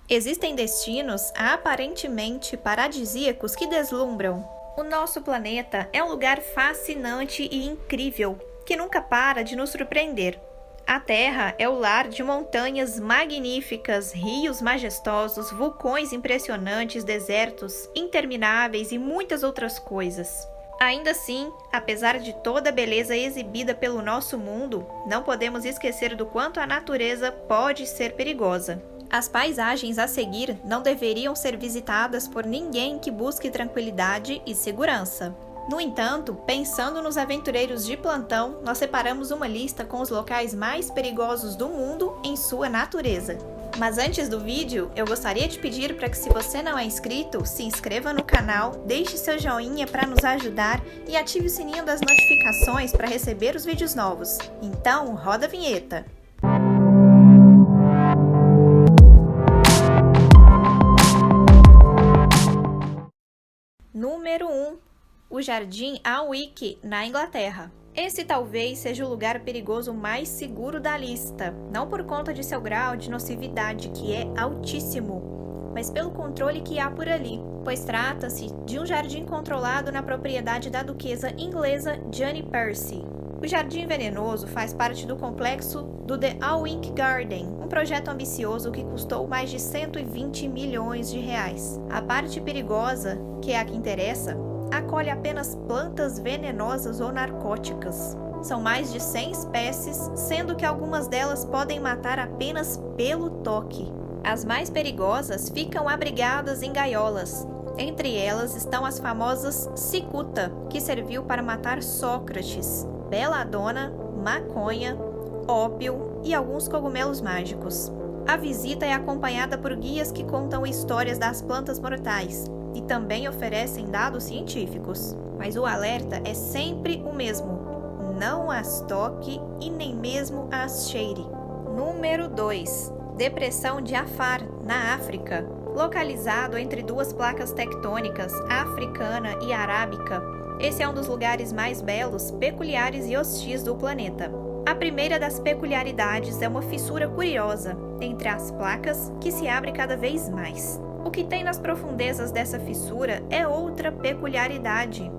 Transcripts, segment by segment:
Existem destinos aparentemente paradisíacos que deslumbram. O nosso planeta é um lugar fascinante e incrível, que nunca para de nos surpreender. A Terra é o lar de montanhas magníficas, rios majestosos, vulcões impressionantes, desertos intermináveis e muitas outras coisas. Ainda assim, apesar de toda a beleza exibida pelo nosso mundo, não podemos esquecer do quanto a natureza pode ser perigosa. As paisagens a seguir não deveriam ser visitadas por ninguém que busque tranquilidade e segurança. No entanto, pensando nos aventureiros de plantão, nós separamos uma lista com os locais mais perigosos do mundo em sua natureza. Mas antes do vídeo, eu gostaria de pedir para que, se você não é inscrito, se inscreva no canal, deixe seu joinha para nos ajudar e ative o sininho das notificações para receber os vídeos novos. Então, roda a vinheta! Número 1. O Jardim Alnwick, na Inglaterra. Esse talvez seja o lugar perigoso mais seguro da lista, não por conta de seu grau de nocividade, que é altíssimo, mas pelo controle que há por ali, pois trata-se de um jardim controlado na propriedade da duquesa inglesa Jane Percy. O Jardim Venenoso faz parte do complexo do The Alnwick Garden, um projeto ambicioso que custou mais de 120 milhões de reais. A parte perigosa, que é a que interessa, acolhe apenas plantas venenosas ou narcóticas. São mais de 100 espécies, sendo que algumas delas podem matar apenas pelo toque. As mais perigosas ficam abrigadas em gaiolas. Entre elas estão as famosas cicuta, que serviu para matar Sócrates, beladona, maconha, ópio e alguns cogumelos mágicos. A visita é acompanhada por guias que contam histórias das plantas mortais e também oferecem dados científicos. Mas o alerta é sempre o mesmo: não as toque e nem mesmo as cheire. Número 2. Depressão de Afar, na África. Localizado entre duas placas tectônicas, a africana e a arábica, esse é um dos lugares mais belos, peculiares e hostis do planeta. A primeira das peculiaridades é uma fissura curiosa entre as placas que se abre cada vez mais. O que tem nas profundezas dessa fissura é outra peculiaridade: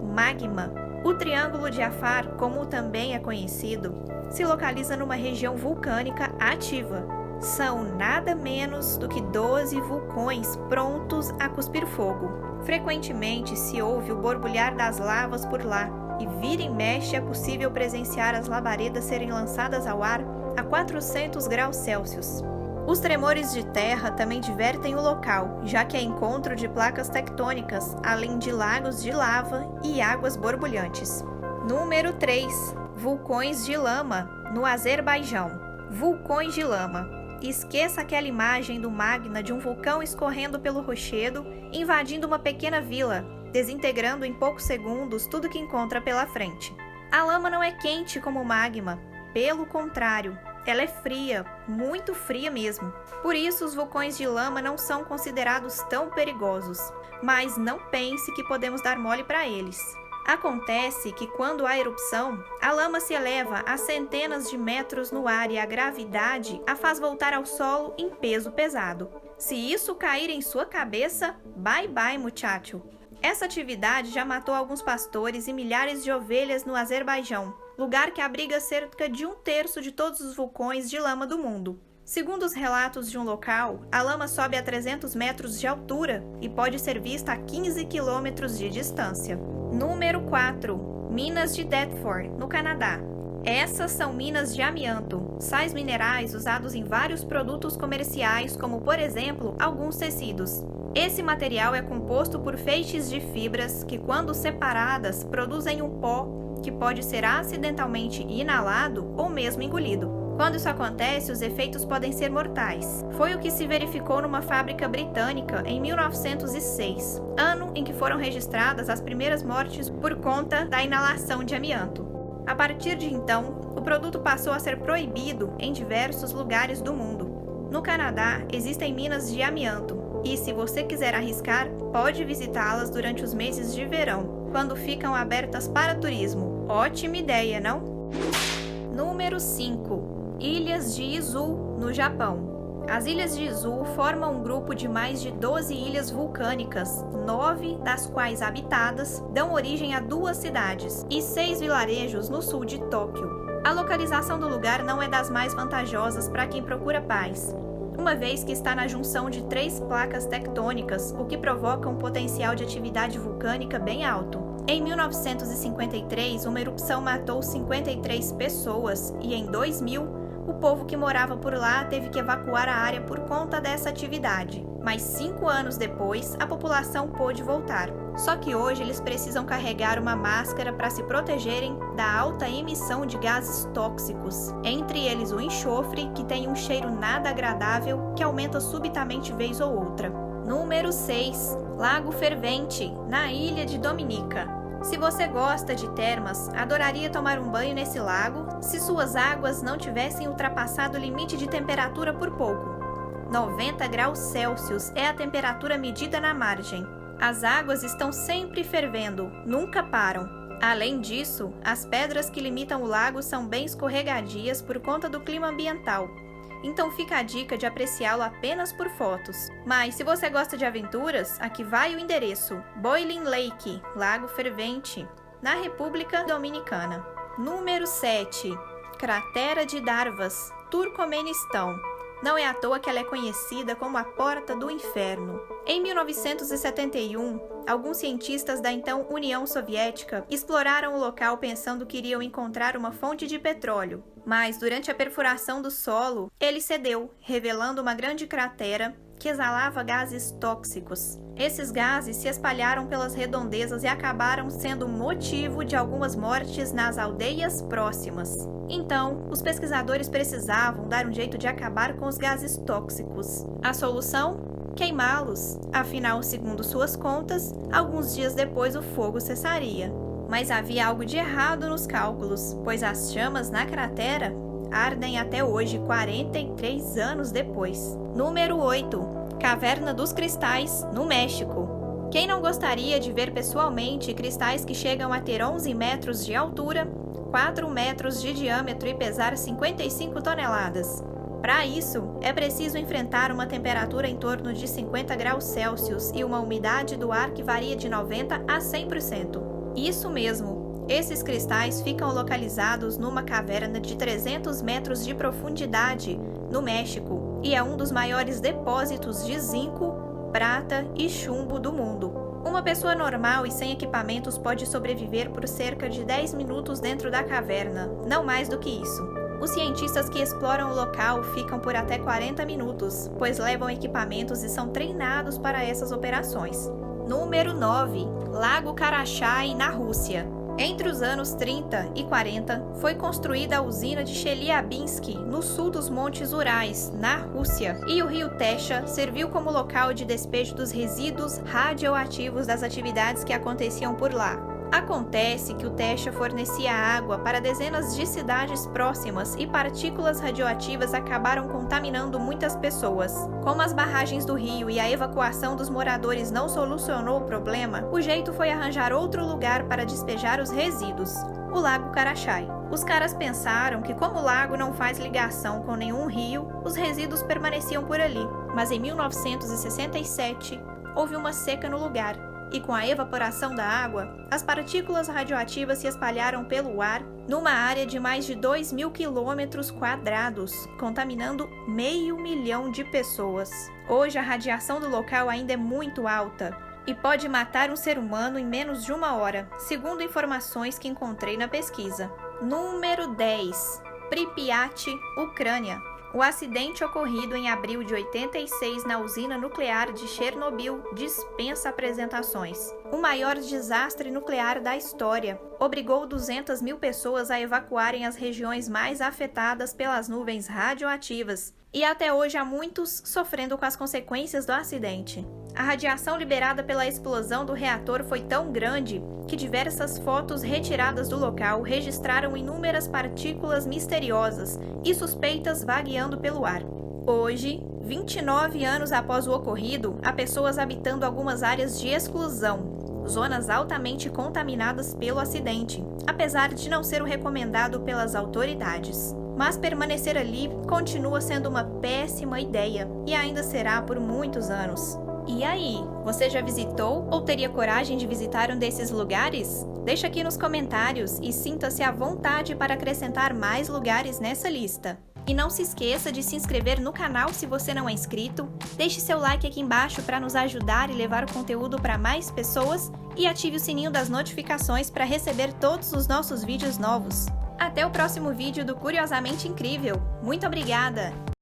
magma. O Triângulo de Afar, como também é conhecido, se localiza numa região vulcânica ativa. São nada menos do que 12 vulcões prontos a cuspir fogo. Frequentemente se ouve o borbulhar das lavas por lá, e vira e mexe é possível presenciar as labaredas serem lançadas ao ar a 400 graus Celsius. Os tremores de terra também divertem o local, já que é encontro de placas tectônicas, além de lagos de lava e águas borbulhantes. Número 3. Vulcões de lama, no Azerbaijão. Vulcões de lama. Esqueça aquela imagem do magma de um vulcão escorrendo pelo rochedo, invadindo uma pequena vila, desintegrando em poucos segundos tudo que encontra pela frente. A lama não é quente como o magma, pelo contrário, ela é fria, muito fria mesmo. Por isso, os vulcões de lama não são considerados tão perigosos, mas não pense que podemos dar mole para eles. Acontece que, quando há erupção, a lama se eleva a centenas de metros no ar e a gravidade a faz voltar ao solo em peso pesado. Se isso cair em sua cabeça, bye bye, muchacho! Essa atividade já matou alguns pastores e milhares de ovelhas no Azerbaijão, lugar que abriga cerca de 1/3 de todos os vulcões de lama do mundo. Segundo os relatos de um local, a lama sobe a 300 metros de altura e pode ser vista a 15 quilômetros de distância. Número 4. Minas de Deptford, no Canadá. Essas são minas de amianto, sais minerais usados em vários produtos comerciais, como, por exemplo, alguns tecidos. Esse material é composto por feixes de fibras que, quando separadas, produzem um pó que pode ser acidentalmente inalado ou mesmo engolido. Quando isso acontece, os efeitos podem ser mortais. Foi o que se verificou numa fábrica britânica em 1906, ano em que foram registradas as primeiras mortes por conta da inalação de amianto. A partir de então, o produto passou a ser proibido em diversos lugares do mundo. No Canadá, existem minas de amianto, e se você quiser arriscar, pode visitá-las durante os meses de verão, quando ficam abertas para turismo. Ótima ideia, não? Número 5. Ilhas de Izu, no Japão. As ilhas de Izu formam um grupo de mais de 12 ilhas vulcânicas, 9 das quais habitadas, dão origem a 2 cidades e 6 vilarejos no sul de Tóquio. A localização do lugar não é das mais vantajosas para quem procura paz, uma vez que está na junção de 3 placas tectônicas, o que provoca um potencial de atividade vulcânica bem alto. Em 1953, uma erupção matou 53 pessoas e em 2000, o povo que morava por lá teve que evacuar a área por conta dessa atividade. Mas 5 anos depois, a população pôde voltar. Só que hoje eles precisam carregar uma máscara para se protegerem da alta emissão de gases tóxicos, entre eles o enxofre, que tem um cheiro nada agradável que aumenta subitamente vez ou outra. Número 6. Lago Fervente, na ilha de Dominica. Se você gosta de termas, adoraria tomar um banho nesse lago se suas águas não tivessem ultrapassado o limite de temperatura por pouco. 90 graus Celsius é a temperatura medida na margem. As águas estão sempre fervendo, nunca param. Além disso, as pedras que limitam o lago são bem escorregadias por conta do clima ambiental. Então fica a dica de apreciá-lo apenas por fotos. Mas se você gosta de aventuras, aqui vai o endereço: Boiling Lake, Lago Fervente, na República Dominicana. Número 7. Cratera de Darvas, Turcomenistão. Não é à toa que ela é conhecida como a Porta do Inferno. Em 1971, alguns cientistas da então União Soviética exploraram o local pensando que iriam encontrar uma fonte de petróleo. Mas, durante a perfuração do solo, ele cedeu, revelando uma grande cratera que exalava gases tóxicos. Esses gases se espalharam pelas redondezas e acabaram sendo motivo de algumas mortes nas aldeias próximas. Então, os pesquisadores precisavam dar um jeito de acabar com os gases tóxicos. A solução? Queimá-los. Afinal, segundo suas contas, alguns dias depois o fogo cessaria. Mas havia algo de errado nos cálculos, pois as chamas na cratera ardem até hoje, 43 anos depois. Número 8. Caverna dos Cristais, no México. Quem não gostaria de ver pessoalmente cristais que chegam a ter 11 metros de altura, 4 metros de diâmetro e pesar 55 toneladas? Para isso, é preciso enfrentar uma temperatura em torno de 50 graus Celsius e uma umidade do ar que varia de 90% a 100%. Isso mesmo, esses cristais ficam localizados numa caverna de 300 metros de profundidade, no México, e é um dos maiores depósitos de zinco, prata e chumbo do mundo. Uma pessoa normal e sem equipamentos pode sobreviver por cerca de 10 minutos dentro da caverna, não mais do que isso. Os cientistas que exploram o local ficam por até 40 minutos, pois levam equipamentos e são treinados para essas operações. Número 9. Lago Karachay, na Rússia. Entre os anos 30 e 40, foi construída a usina de Chelyabinsk, no sul dos Montes Urais, na Rússia, e o rio Tesha serviu como local de despejo dos resíduos radioativos das atividades que aconteciam por lá. Acontece que o Tesha fornecia água para dezenas de cidades próximas e partículas radioativas acabaram contaminando muitas pessoas. Como as barragens do rio e a evacuação dos moradores não solucionou o problema, o jeito foi arranjar outro lugar para despejar os resíduos, o Lago Karachay. Os caras pensaram que, como o lago não faz ligação com nenhum rio, os resíduos permaneciam por ali. Mas em 1967, houve uma seca no lugar. E com a evaporação da água, as partículas radioativas se espalharam pelo ar numa área de mais de 2.000 quilômetros quadrados, contaminando 500 mil de pessoas. Hoje, a radiação do local ainda é muito alta e pode matar um ser humano em menos de 1 hora, segundo informações que encontrei na pesquisa. Número 10. Pripyat, Ucrânia. O acidente ocorrido em abril de 86 na usina nuclear de Chernobyl dispensa apresentações. O maior desastre nuclear da história obrigou 200 mil pessoas a evacuarem as regiões mais afetadas pelas nuvens radioativas, e até hoje há muitos sofrendo com as consequências do acidente. A radiação liberada pela explosão do reator foi tão grande que diversas fotos retiradas do local registraram inúmeras partículas misteriosas e suspeitas vagueando pelo ar. Hoje, 29 anos após o ocorrido, há pessoas habitando algumas áreas de exclusão, zonas altamente contaminadas pelo acidente, apesar de não ser o recomendado pelas autoridades. mas permanecer ali continua sendo uma péssima ideia e ainda será por muitos anos. E aí, você já visitou ou teria coragem de visitar um desses lugares? Deixa aqui nos comentários e sinta-se à vontade para acrescentar mais lugares nessa lista. E não se esqueça de se inscrever no canal se você não é inscrito, deixe seu like aqui embaixo para nos ajudar e levar o conteúdo para mais pessoas e ative o sininho das notificações para receber todos os nossos vídeos novos. Até o próximo vídeo do Curiosamente Incrível! Muito obrigada!